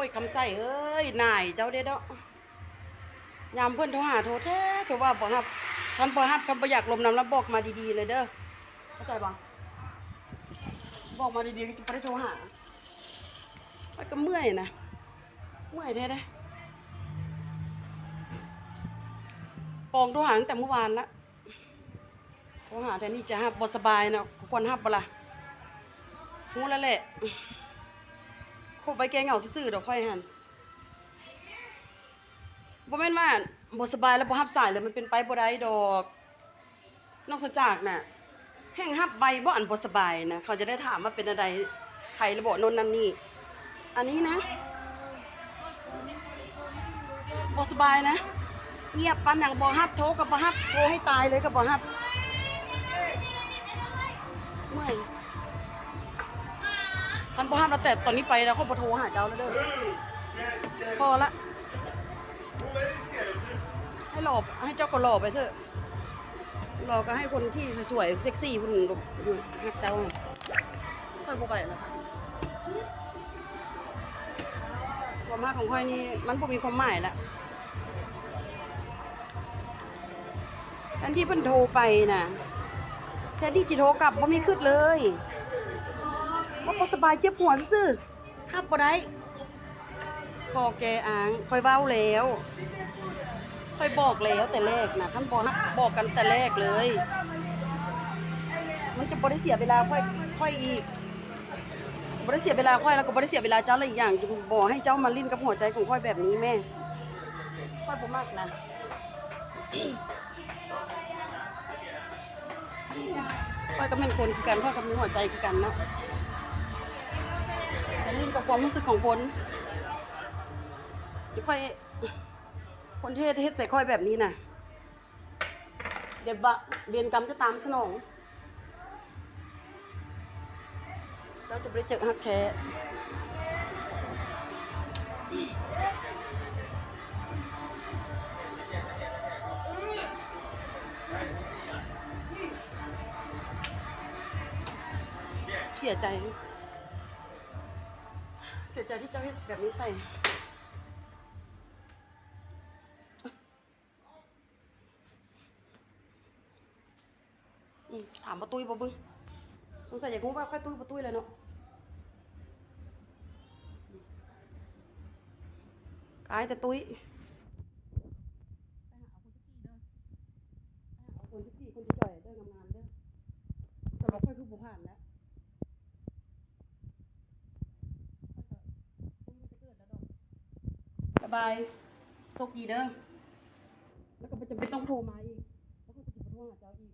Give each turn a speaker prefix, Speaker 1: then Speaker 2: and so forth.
Speaker 1: ยคำใส่เอ้ยนายเจ้าเด้อเนาะยามเพื่อนโทรหาโทรแท้โทรว่าบ่ฮับคันบ่ฮับคันบ่อยากลมน้ำแล้วบอกมาดีๆเลยเด้อเข้าใจบ่บอกมาดีๆก็จะบ่ได้โทรหาไปก็เมื่อยนะเมื่อยแท้เด้ปองโทรหาตั้งแต่เมื่อวานละโทรหาแต่นี่จะฮับบ่สบายเนาะควรฮับบ่ล่ะฮู้แล้วแหละคบไปแกเหงาซื่อๆดอกค่อยหั่นบ่แม่นว่าบ่สบายแล้วบ่รับสายเลยมันเป็นไปบ่ได้ดอกนอกจากน่ะแห้งรับใบบ่อันบ่สบายนะเขาจะได้ถามว่าเป็นอะไรไข้ระบบโน่นนั่นนี่อันนี้นะบ่สบายนะเงียบปานหยังบ่รับโทรก็บ่รับโทรให้ตายเลยก็บ่รับเมื่อยคันบ่รับแล้วแต่ตอนนี้ไปแล้วเขาบ่โทรหาเจ้าแล้วเด้อพอละให้หลบให้เจ้าก็หลบไปเถอะหลอกก็ให้คนที่สวยๆเซ็กซี่พุ่นอยู่ฮักเจ้าค่อยบ่ไปแล้วค่ะความมากของค่อยนี่มันบ่มีความหมายละแทนที่เพิ่นโทรไปน่ะแทนที่จะโทรกลับบ่มีคืดเลยว่าบ่สบายเจ็บหัวซื่อๆฮับบ่ได้คอแกอ้างค่อยเว้าแล้วค่อยบอกแล้วแต่แรกนะท่านบอกกันแต่แรกเลยมันจะบ่ได้เสียเวลาค่อยอีกบ่ได้เสียเวลาค่อยแล้วก็บ่ได้เสียเวลาเจ้าเลยอีกอย่างจะบ่ให้เจ้ามาลิ้นกับหัวใจของค่อยแบบนี้แม่ค่อยบ่มักนะค่อยก็เป็นคนคือกันค่อยก็มีหัวใจคือกันนะแต่ลิ้นกับความรู้สึกของคนที่ค่อยคนเฮ็ดใส่ค่อยแบบนี้น่ะเดี๋ยวเวรกรรมจะตามสนองเจ้าจะไปเจอฮักแท้เสียใจที่เจ้าเฮ็ดแบบนี้ใส่ถามว่าตุ้ยบ่บึ้งสงสัยอยากรู้ว่าค่อยตุ้ยบ่ตุ้ยเลยเนาะกายแต่ตุ้ยเอาคนที่4คนที่จ่อยเด้องามๆเด้อแต่บ่ค่อยคือบ่ผ่านแล้วสบายโชคดีเด้อแล้วก็บ่จำเป็นต้องโทรมาอีกแล้วก็จะบ่โทรหาเจ้าอีก